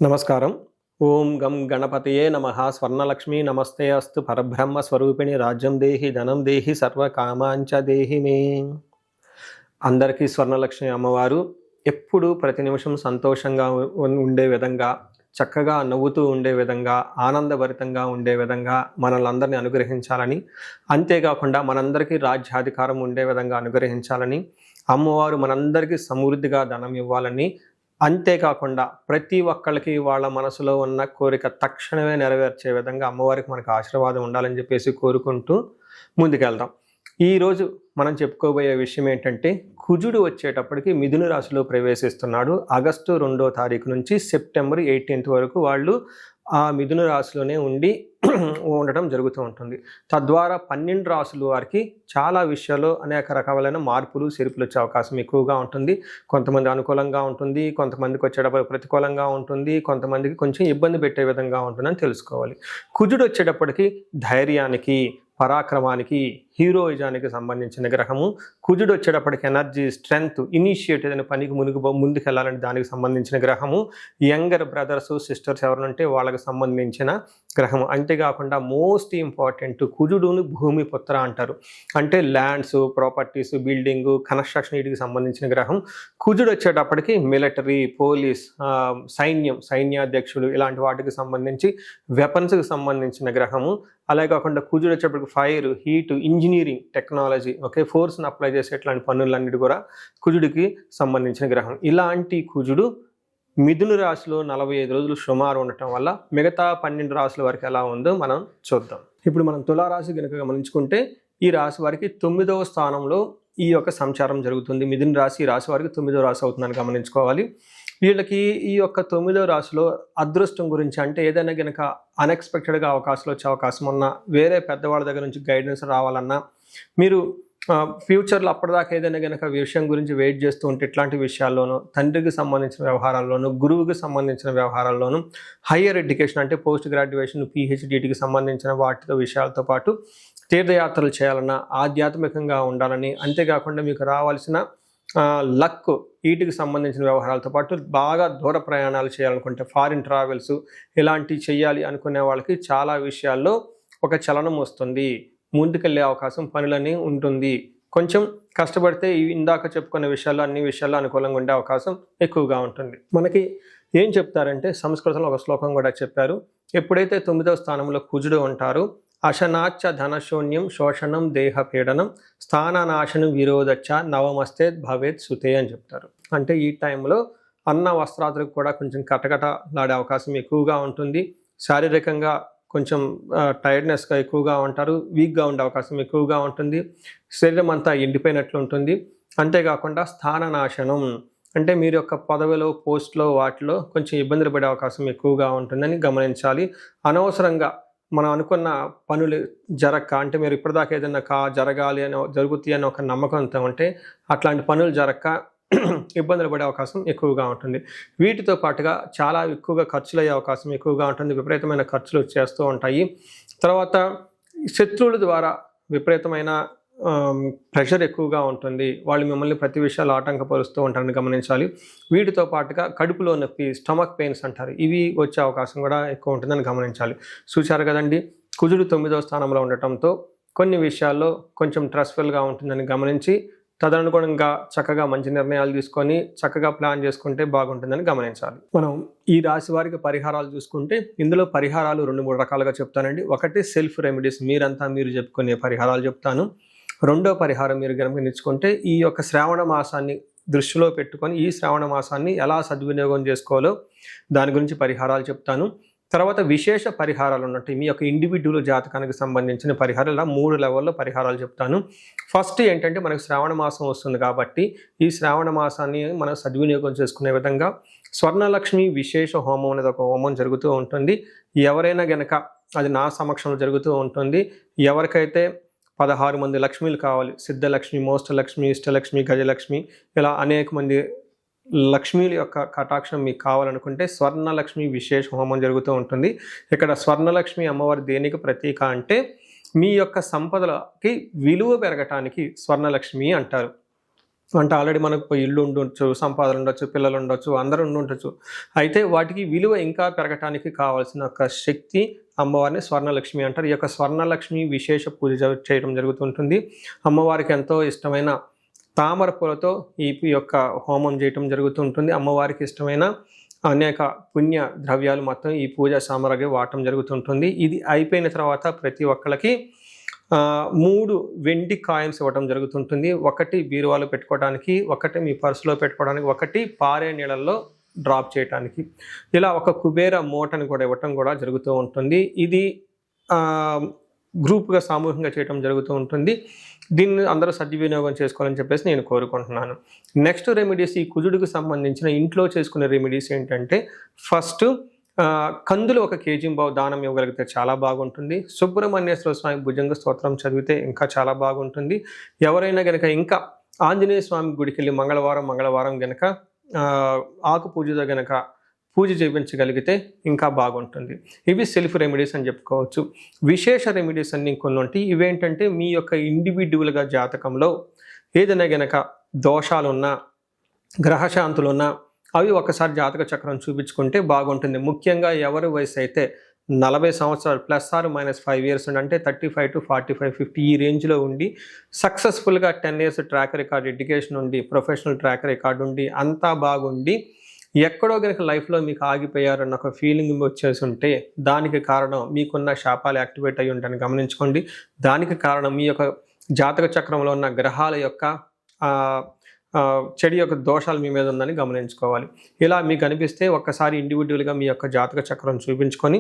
నమస్కారం. ఓం గం గణపతయే నమః. స్వర్ణలక్ష్మీ నమస్తే అస్తు. పరబ్రహ్మ స్వరూపిణి రాజ్యం దేహి ధనం దేహి సర్వకామాంచ దేహి మే. అందరికీ స్వర్ణలక్ష్మి అమ్మవారు ఎప్పుడు ప్రతి నిమిషం సంతోషంగా ఉండే విధంగా, చక్కగా నవ్వుతూ ఉండే విధంగా, ఆనందభరితంగా ఉండే విధంగా మనల్ని అందరినీ అనుగ్రహించాలని, అంతేకాకుండా మనందరికీ రాజ్యాధికారం ఉండే విధంగా అనుగ్రహించాలని, అమ్మవారు మనందరికీ సమృద్ధిగా ధనం ఇవ్వాలని, అంతేకాకుండా ప్రతి ఒక్కళ్ళకి వాళ్ళ మనసులో ఉన్న కోరిక తక్షణమే నెరవేర్చే విధంగా అమ్మవారికి మనకు ఆశీర్వాదం ఉండాలని చెప్పేసి కోరుకుంటూ ముందుకెళ్దాం. ఈరోజు మనం చెప్పుకోబోయే విషయం ఏంటంటే, కుజుడు వచ్చేటప్పటికి మిథున రాశిలో ప్రవేశిస్తున్నాడు. ఆగస్టు 2వ తారీఖు నుంచి సెప్టెంబర్ 18th వరకు వాళ్ళు ఆ మిథున రాశిలోనే ఉండటం జరుగుతూ ఉంటుంది. తద్వారా 12 రాశుల వారికి చాలా విషయాల్లో అనేక రకాలైన మార్పులు చేర్పులు వచ్చే అవకాశం ఎక్కువగా ఉంటుంది. కొంతమంది అనుకూలంగా ఉంటుంది, కొంతమందికి వచ్చేటప్పుడు ప్రతికూలంగా ఉంటుంది, కొంతమందికి కొంచెం ఇబ్బంది పెట్టే విధంగా ఉంటుందని తెలుసుకోవాలి. కుజుడు వచ్చేటప్పటికి ధైర్యానికి, పరాక్రమానికి, హీరోయిజానికి సంబంధించిన గ్రహము. కుజుడు వచ్చేటప్పటికి ఎనర్జీ, స్ట్రెంగ్త్, ఇనిషియేటివ్ అనే పనికి ముందుకెళ్ళాలని దానికి సంబంధించిన గ్రహము. యంగర్ బ్రదర్స్ సిస్టర్స్ ఎవరుంటే వాళ్ళకి సంబంధించిన గ్రహము. అంతేకాకుండా మోస్ట్ ఇంపార్టెంట్, కుజుడును భూమి పుత్ర అంటారు. అంటే ల్యాండ్స్, ప్రాపర్టీస్, బిల్డింగ్, కన్స్ట్రక్షన్ వీటికి సంబంధించిన గ్రహం. కుజుడు వచ్చేటప్పటికి మిలిటరీ, పోలీస్, సైన్యాధ్యక్షుడు ఇలాంటి వాటికి సంబంధించి వెపన్స్కి సంబంధించిన గ్రహము. అలాగే కాకుండా కుజుడు వచ్చేటప్పటికి ఫైర్, హీట్, ఇంజనీరింగ్, టెక్నాలజీ, ఫోర్స్ని అప్లై చేసే ఇట్లాంటి పనులన్నిటి కూడా కుజుడికి సంబంధించిన గ్రహం. ఇలాంటి కుజుడు మిథున రాశిలో 45 రోజులు సుమారు ఉండటం వల్ల మిగతా 12 రాశుల వరకు ఎలా ఉందో మనం చూద్దాం. ఇప్పుడు మనం తులారాశి కనుక గమనించుకుంటే, ఈ రాశి వారికి 9వ స్థానంలో ఈ యొక్క సంచారం జరుగుతుంది. మిథున రాశి ఈ రాశి వారికి 9వ రాశి అవుతుందని గమనించుకోవాలి. వీళ్ళకి ఈ యొక్క 9వ రాశిలో అదృష్టం గురించి, అంటే ఏదైనా కనుక అన్ఎక్స్పెక్టెడ్గా అవకాశాలు వచ్చే అవకాశం ఉన్నా, వేరే పెద్దవాళ్ళ దగ్గర నుంచి గైడెన్స్ రావాలన్నా, మీరు ఫ్యూచర్లో అప్పటిదాకా ఏదైనా కనుక విషయం గురించి వెయిట్ చేస్తూ ఉంటే ఇట్లాంటి విషయాల్లోనూ, తండ్రికి సంబంధించిన వ్యవహారాల్లోనూ, గురువుకి సంబంధించిన వ్యవహారాల్లోనూ, హయ్యర్ ఎడ్యుకేషన్ అంటే పోస్ట్ గ్రాడ్యుయేషన్, పిహెచ్డికి సంబంధించిన వాటితో విషయాలతో పాటు తీర్థయాత్రలు చేయాలన్నా, ఆధ్యాత్మికంగా ఉండాలని, అంతేకాకుండా మీకు రావాల్సిన లక్ వీటికి సంబంధించిన వ్యవహారాలతో పాటు బాగా దూర ప్రయాణాలు చేయాలనుకుంటే, ఫారిన్ ట్రావెల్స్ ఇలాంటివి చేయాలి అనుకునే వాళ్ళకి చాలా విషయాల్లో ఒక చలనం వస్తుంది. ముందుకెళ్ళే అవకాశం, పనులని ఉంటుంది. కొంచెం కష్టపడితే ఇందాక చెప్పుకునే విషయాల్లో అన్ని విషయాల్లో అనుకూలంగా ఉండే అవకాశం ఎక్కువగా ఉంటుంది. మనకి ఏం చెప్తారంటే, సంస్కృతంలో ఒక శ్లోకం కూడా చెప్పారు. ఎప్పుడైతే 9వ స్థానంలో కుజుడు ఉంటారో, అశనాచ్చ ధనశూన్యం శోషణం దేహపీడనం స్థాననాశనం విరోధచ్చ నవమస్తే భవేత్ సుతే అని చెప్తారు. అంటే ఈ టైంలో అన్న వస్త్రాదులకు కూడా కొంచెం కటకటలాడే అవకాశం ఎక్కువగా ఉంటుంది. శారీరకంగా కొంచెం టైర్డ్నెస్గా ఎక్కువగా ఉంటారు, వీక్గా ఉండే అవకాశం ఎక్కువగా ఉంటుంది. శరీరం అంతా ఎండిపోయినట్లు ఉంటుంది. అంతేకాకుండా స్థాననాశనం అంటే మీరు యొక్క పదవిలో, పోస్ట్లో వాటిలో కొంచెం ఇబ్బందులు పడే అవకాశం ఎక్కువగా ఉంటుందని గమనించాలి. అనవసరంగా మనం అనుకున్న పనులు జరగక, అంటే మీరు ఇప్పటిదాకా ఏదైనా జరగాలి అని, జరుగుతాయి అని ఒక నమ్మకంతో ఉంటే అట్లాంటి పనులు జరగక ఇబ్బందులు పడే అవకాశం ఎక్కువగా ఉంటుంది. వీటితో పాటుగా చాలా ఎక్కువగా ఖర్చులు అయ్యే అవకాశం ఎక్కువగా ఉంటుంది. విపరీతమైన ఖర్చులు చేస్తూ ఉంటాయి. తర్వాత శత్రువుల ద్వారా విపరీతమైన ప్రెషర్ ఎక్కువగా ఉంటుంది. వాళ్ళు మిమ్మల్ని ప్రతి విషయాలు ఆటంకపరుస్తూ ఉంటారని గమనించాలి. వీటితో పాటుగా కడుపులో నొప్పి, స్టమక్ పెయిన్స్ అంటారు, ఇవి వచ్చే అవకాశం కూడా ఎక్కువ ఉంటుందని గమనించాలి. చూశారు కదండి, కుజుడు 9వ స్థానంలో ఉండటంతో కొన్ని విషయాల్లో కొంచెం స్ట్రెస్ఫుల్గా ఉంటుందని గమనించి, తదనుగుణంగా చక్కగా మంచి నిర్ణయాలు తీసుకొని చక్కగా ప్లాన్ చేసుకుంటే బాగుంటుందని గమనించాలి. మనం ఈ రాశి వారికి పరిహారాలు చూసుకుంటే, ఇందులో పరిహారాలు 2-3 రకాలుగా చెప్తానండి. ఒకటి సెల్ఫ్ రెమెడీస్, మీరు చెప్పుకునే పరిహారాలు చెప్తాను. రెండో పరిహారం మీరు గమనించుకుంటే, ఈ యొక్క శ్రావణ మాసాన్ని దృష్టిలో పెట్టుకొని ఈ శ్రావణ మాసాన్ని ఎలా సద్వినియోగం చేసుకోవాలో దాని గురించి పరిహారాలు చెప్తాను. తర్వాత విశేష పరిహారాలు ఉన్నట్టు మీ యొక్క ఇండివిడ్యువల్ జాతకానికి సంబంధించిన పరిహారాలు, ఇలా 3 లెవెల్లో పరిహారాలు చెప్తాను. ఫస్ట్ ఏంటంటే, మనకు శ్రావణ మాసం వస్తుంది కాబట్టి ఈ శ్రావణ మాసాన్ని మనం సద్వినియోగం చేసుకునే విధంగా స్వర్ణలక్ష్మి విశేష హోమం అనేది ఒక హోమం జరుగుతూ ఉంటుంది. ఎవరైనా గనక, అది నా సమక్షంలో జరుగుతూ ఉంటుంది, ఎవరికైతే 16 మంది లక్ష్మీలు కావాలి, సిద్ధలక్ష్మి, మోష్టలక్ష్మి, ఇష్టలక్ష్మి, గజలక్ష్మి, ఇలా అనేక మంది లక్ష్మీల యొక్క కటాక్షం మీకు కావాలనుకుంటే స్వర్ణలక్ష్మి విశేష హోమం జరుగుతూ ఉంటుంది. ఇక్కడ స్వర్ణలక్ష్మి అమ్మవారి దేనికి ప్రతీక అంటే, మీ యొక్క సంపదలకి విలువ పెరగటానికి స్వర్ణలక్ష్మి అంటారు. అంటే ఆల్రెడీ మనకు ఇల్లు ఉండొచ్చు, సంపాదన ఉండొచ్చు, పిల్లలు ఉండొచ్చు, అందరూ ఉండుండొచ్చు. అయితే వాటికి విలువ ఇంకా పెరగటానికి కావాల్సిన ఒక శక్తి అమ్మవారిని స్వర్ణలక్ష్మి అంటారు. ఈ యొక్క స్వర్ణలక్ష్మి విశేష పూజ చేయడం జరుగుతుంటుంది. అమ్మవారికి ఎంతో ఇష్టమైన తామర పూలతో ఈ యొక్క హోమం చేయటం జరుగుతుంటుంది. అమ్మవారికి ఇష్టమైన అనేక పుణ్య ద్రవ్యాలు మొత్తం ఈ పూజా సామగ్రి వాడటం జరుగుతుంటుంది. ఇది అయిపోయిన తర్వాత ప్రతి ఒక్కళ్ళకి 3 వెండి కాయిన్స్ ఇవ్వడం జరుగుతుంటుంది. ఒకటి బీరువాలో పెట్టుకోవడానికి, ఒకటి మీ పర్సులో పెట్టుకోవడానికి, ఒకటి పారే నీళ్ళల్లో డ్రాప్ చేయడానికి. ఇలా ఒక కుబేర మూటని కూడా ఇవ్వటం కూడా జరుగుతూ ఉంటుంది. ఇది గ్రూప్గా సామూహికంగా చేయడం జరుగుతూ ఉంటుంది. దీన్ని అందరూ సద్వినియోగం చేసుకోవాలని చెప్పేసి నేను కోరుకుంటున్నాను. నెక్స్ట్ రెమెడీస్, ఈ కుజుడికి సంబంధించిన ఇంట్లో చేసుకునే రెమెడీస్ ఏంటంటే, ఫస్ట్ కందులు 1 కేజీ దానం ఇవ్వగలిగితే చాలా బాగుంటుంది. సుబ్రహ్మణ్యేశ్వర స్వామి భుజంగ స్తోత్రం చదివితే ఇంకా చాలా బాగుంటుంది. ఎవరైనా గనక ఇంకా ఆంజనేయ స్వామి గుడికి వెళ్ళి మంగళవారం గనక ఆకు పూజతో గనక పూజ చేయించగలిగితే ఇంకా బాగుంటుంది. ఇవి సెల్ఫ్ రెమెడీస్ అని చెప్పుకోవచ్చు. విశేష రెమెడీస్ అన్ని కొన్ని ఉంటాయి. ఇవేంటంటే మీ యొక్క ఇండివిడ్యువల్గా జాతకంలో ఏదైనా గనక దోషాలున్నా, గ్రహశాంతులున్నా అవి ఒకసారి జాతక చక్రం చూపించుకుంటే బాగుంటుంది. ముఖ్యంగా ఎవరి వయసు అయితే 40 సంవత్సరాలు +/- 5 ఇయర్స్ అంటే 35 to 45, 50 ఈ రేంజ్లో ఉండి సక్సెస్ఫుల్గా 10 ఇయర్స్ ట్రాక్ రికార్డ్, ఎడ్యుకేషన్ ఉండి, ప్రొఫెషనల్ ట్రాక్ రికార్డ్ ఉండి, అంతా బాగుండి ఎక్కడో కనుక లైఫ్లో మీకు ఆగిపోయారన్న ఒక ఫీలింగ్ వచ్చేసి ఉంటే దానికి కారణం మీకున్న శాపాలు యాక్టివేట్ అయ్యి ఉంటాయని గమనించుకోండి. దానికి కారణం మీ యొక్క జాతక చక్రంలో ఉన్న గ్రహాల యొక్క చెడు యొక్క దోషాలు మీ మీద ఉందని గమనించుకోవాలి. ఇలా మీకు అనిపిస్తే ఒక్కసారి ఇండివిజువల్గా మీ యొక్క జాతక చక్రం చూపించుకొని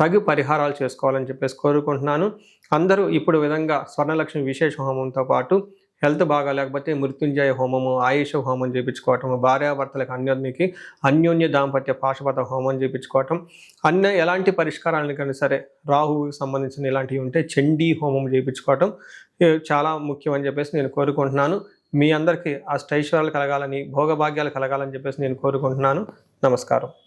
తగు పరిహారాలు చేసుకోవాలని చెప్పేసి కోరుకుంటున్నాను. అందరూ ఇప్పుడు విధంగా స్వర్ణలక్ష్మి విశేష హోమంతో పాటు హెల్త్ బాగా లేకపోతే మృత్యుంజయ హోమము, ఆయుష హోమం చేయించుకోవటం, భార్యాభర్తలకు అన్యోన్య దాంపత్య పాశుపత హోమం చేయించుకోవటం, ఎలాంటి పరిష్కారాలను కానీ సరే రాహువుకి సంబంధించిన ఇలాంటివి ఉంటే చండీ హోమం చేయించుకోవటం చాలా ముఖ్యం అని చెప్పేసి నేను కోరుకుంటున్నాను. మీ అందరికీ అష్టైశ్వర్యాలు కలగాలని, భోగభాగ్యాలు కలగాలని చెప్పేసి నేను కోరుకుంటున్నాను. నమస్కారం.